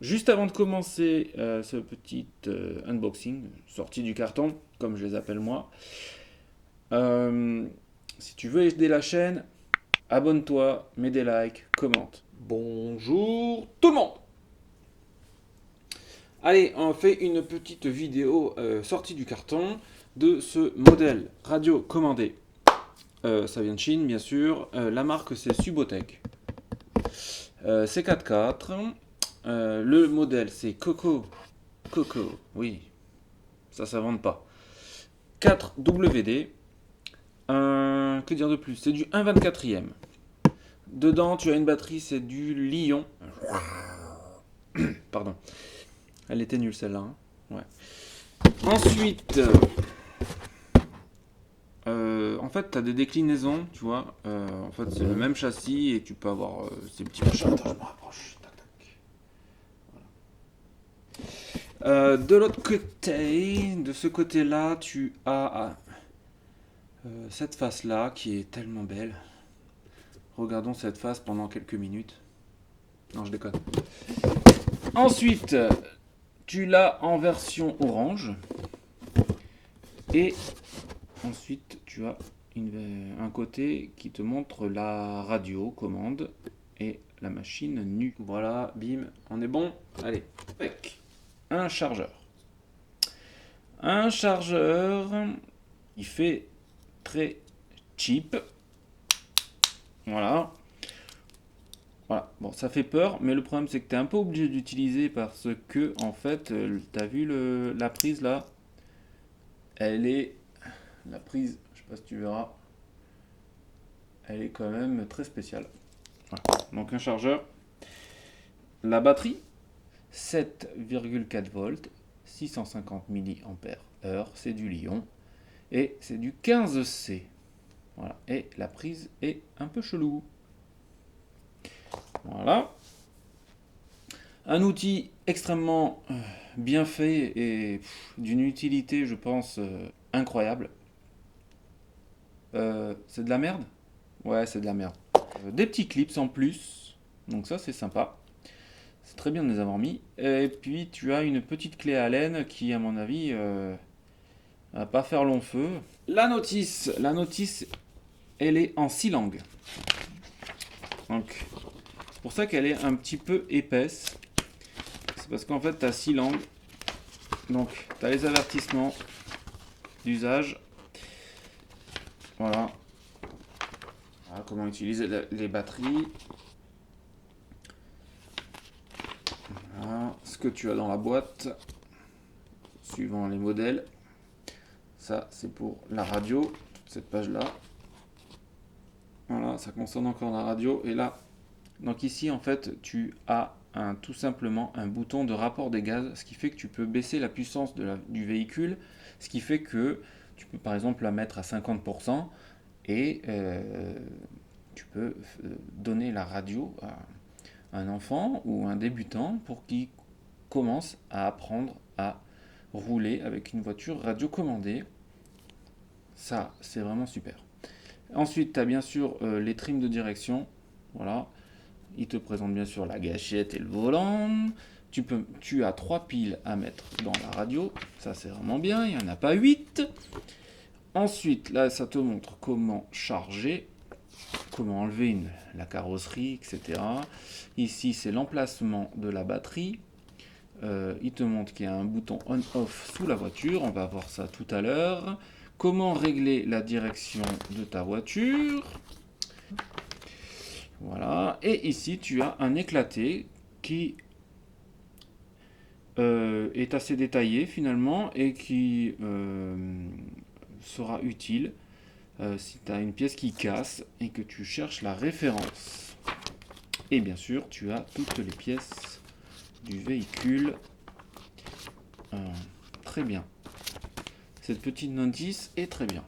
Juste avant de commencer ce petit unboxing, sortie du carton, comme je les appelle moi, euh, si tu veux aider la chaîne, abonne-toi, mets des likes, commente. Bonjour tout le monde. Allez, on fait une petite vidéo sortie du carton de ce modèle radio commandé. Ça vient de Chine, bien sûr. La marque, c'est Subotech. C'est 4x4. Le modèle, c'est Coco. Coco, oui, ça s'invente pas. 4WD. Que dire de plus? C'est du 1,24e. Dedans, tu as une batterie, c'est du Lion. Pardon. Elle était nulle celle-là. Hein, ouais. Ensuite, en fait, tu as des déclinaisons, tu vois. En fait, c'est le même châssis et tu peux avoir ces petits machins. Attends, je me rapproche. Tac, tac. De l'autre côté, de ce côté-là, tu as cette face-là qui est tellement belle. Regardons cette face pendant quelques minutes. Non, je déconne. Ensuite, tu l'as en version orange. Et ensuite, tu as un côté qui te montre la radio commande et la machine nue. Voilà, bim, on est bon. Allez, avec un chargeur. Un chargeur, il fait très cheap. Voilà. Voilà, bon, ça fait peur, mais le problème c'est que tu es un peu obligé d'utiliser parce que, en fait, tu as vu la prise là? Elle est. La prise, je sais pas si tu verras, elle est quand même très spéciale. Voilà. Donc un chargeur. La batterie, 7,4 volts, 650 mAh, c'est du Lion. Et c'est du 15C. Voilà. Et la prise est un peu chelou. Voilà. Un outil extrêmement bien fait et d'une utilité, je pense, incroyable. C'est de la merde? Ouais, c'est de la merde. Des petits clips en plus, donc ça c'est sympa. C'est très bien de les avoir mis. Et puis tu as une petite clé Allen qui, à mon avis, va pas faire long feu. La notice, elle est en 6 langues. Donc, c'est pour ça qu'elle est un petit peu épaisse. C'est parce qu'en fait, tu as 6 langues. Donc, tu as les avertissements d'usage. Voilà. Voilà comment utiliser les batteries. Voilà ce que tu as dans la boîte, suivant les modèles. Ça, c'est pour la radio, toute cette page-là. Voilà, ça concerne encore la radio. Et là, donc ici, en fait, tu as tout simplement un bouton de rapport des gaz, ce qui fait que tu peux baisser la puissance du véhicule, ce qui fait que tu peux par exemple la mettre à 50% et tu peux donner la radio à un enfant ou un débutant pour qu'il commence à apprendre à rouler avec une voiture radiocommandée. Ça, c'est vraiment super. Ensuite, tu as bien sûr les trims de direction. Voilà. Il te présente bien sûr la gâchette et le volant. Tu as 3 piles à mettre dans la radio. Ça, c'est vraiment bien. Il n'y en a pas 8. Ensuite, là, ça te montre comment charger, comment enlever la carrosserie, etc. Ici, c'est l'emplacement de la batterie. Il te montre qu'il y a un bouton on-off sous la voiture. On va voir ça tout à l'heure. Comment régler la direction de ta voiture. Voilà. Et ici, tu as un éclaté qui est assez détaillé finalement et qui sera utile si tu as une pièce qui casse et que tu cherches la référence. Et bien sûr, tu as toutes les pièces du véhicule. Très bien. Cette petite notice est très bien.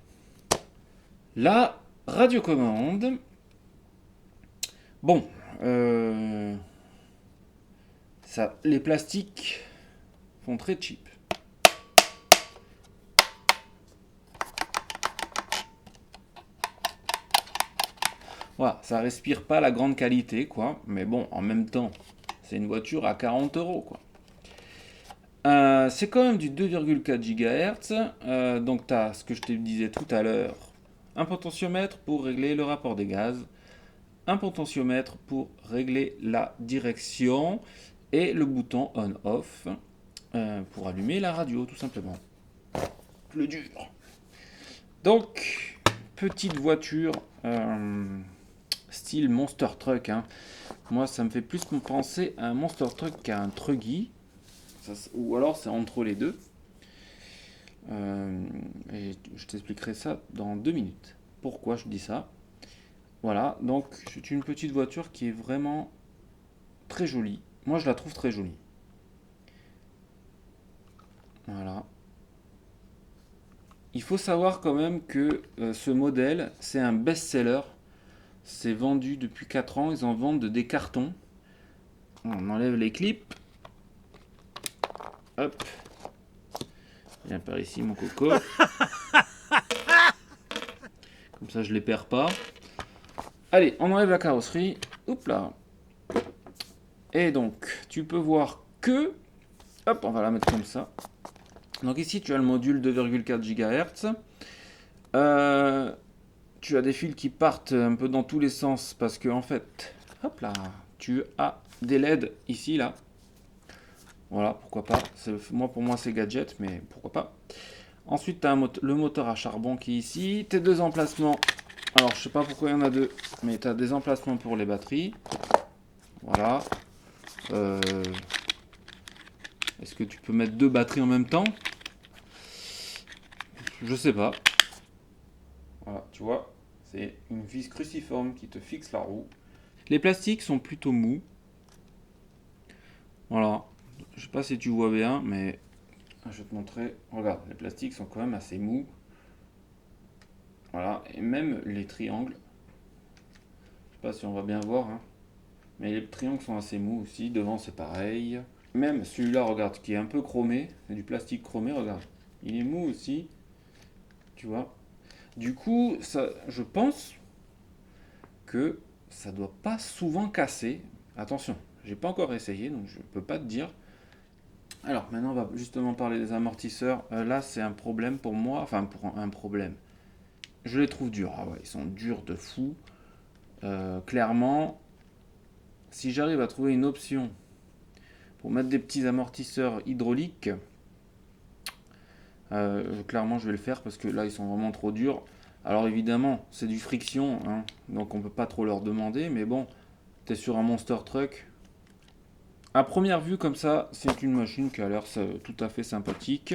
La radiocommande. Bon, les plastiques font très cheap. Voilà, ça respire pas la grande qualité, quoi. Mais bon, en même temps, C'est une voiture à 40 euros, quoi. C'est quand même du 2,4 GHz. Donc tu as ce que je te disais tout à l'heure. Un potentiomètre pour régler le rapport des gaz. Un potentiomètre pour régler la direction. Et le bouton on-off pour allumer la radio, tout simplement. Le dur. Donc, petite voiture style Monster Truck. Hein. Moi, ça me fait plus penser à un Monster Truck qu'à un Truggy. Ou alors, c'est entre les deux. Et je t'expliquerai ça dans 2 minutes. Pourquoi je dis ça? Voilà, donc c'est une petite voiture qui est vraiment très jolie. Moi, je la trouve très jolie. Voilà. Il faut savoir quand même que ce modèle, c'est un best-seller. C'est vendu depuis 4 ans. Ils en vendent des cartons. On enlève les clips. Hop. Viens par ici, mon coco. Comme ça, je les perds pas. Allez, on enlève la carrosserie. Hop là. Et donc, tu peux voir que... Hop, on va la mettre comme ça. Donc ici, tu as le module 2,4 GHz. Tu as des fils qui partent un peu dans tous les sens parce que, en fait, hop là, tu as des LED ici, là. Voilà, pourquoi pas. Pour moi, c'est gadget, mais pourquoi pas. Ensuite, tu as le moteur à charbon qui est ici. Tes deux emplacements. Alors, je sais pas pourquoi il y en a deux, mais tu as des emplacements pour les batteries. Voilà. Est-ce que tu peux mettre 2 batteries en même temps? Je sais pas. Voilà, tu vois, c'est une vis cruciforme qui te fixe la roue. Les plastiques sont plutôt mous. Voilà. Je sais pas si tu vois bien, mais je vais te montrer. Regarde, les plastiques sont quand même assez mous. Voilà, et même les triangles. Je sais pas si on va bien voir, hein. Mais les triangles sont assez mous aussi. Devant, c'est pareil. Même celui-là, regarde, qui est un peu chromé. C'est du plastique chromé, regarde. Il est mou aussi. Tu vois. Du coup, ça, je pense que ça doit pas souvent casser. Attention, j'ai pas encore essayé, donc je peux pas te dire. Alors maintenant, on va justement parler des amortisseurs. Là, c'est un problème pour moi. Enfin, pour un problème. Je les trouve durs. Ah ouais, ils sont durs de fou. Clairement, si j'arrive à trouver une option pour mettre des petits amortisseurs hydrauliques, clairement je vais le faire parce que là ils sont vraiment trop durs. Alors évidemment c'est du friction, hein, donc on peut pas trop leur demander, mais bon, tu es sur un Monster Truck. À première vue comme ça, c'est une machine qui a l'air tout à fait sympathique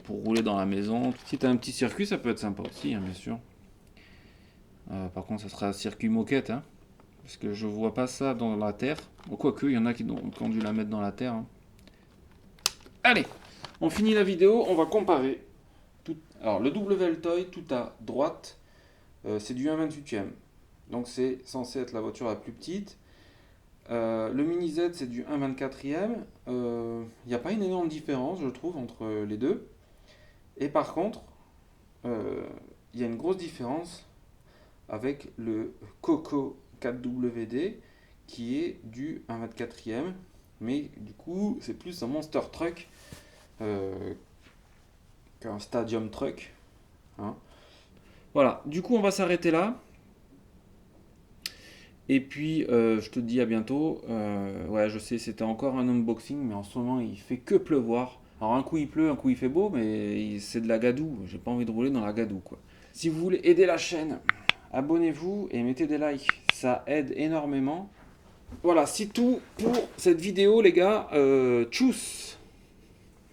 pour rouler dans la maison. Si tu as un petit circuit, ça peut être sympa aussi, hein, bien sûr. Par contre ça sera un circuit moquette, hein, parce que je vois pas ça dans la terre. Bon, quoique, il y en a qui ont dû la mettre dans la terre. Hein. Allez, on finit la vidéo, on va comparer. Alors, le WLTOY, tout à droite, c'est du 1/28e. Donc, c'est censé être la voiture la plus petite. Le Mini Z, c'est du 1/24e. Il n'y a pas une énorme différence, je trouve, entre les deux. Et par contre, il y a une grosse différence avec le Coco 4WD, qui est du 1/24e. Mais du coup, c'est plus un Monster Truck qu'un Stadium Truck. Hein. Voilà, du coup, on va s'arrêter là. Et puis, je te dis à bientôt. Ouais, je sais, c'était encore un unboxing, mais en ce moment, il fait que pleuvoir. Alors, un coup il pleut, un coup il fait beau, mais c'est de la gadoue. J'ai pas envie de rouler dans la gadoue, quoi. Si vous voulez aider la chaîne, abonnez-vous et mettez des likes. Ça aide énormément. Voilà, c'est tout pour cette vidéo, les gars. Tchuss!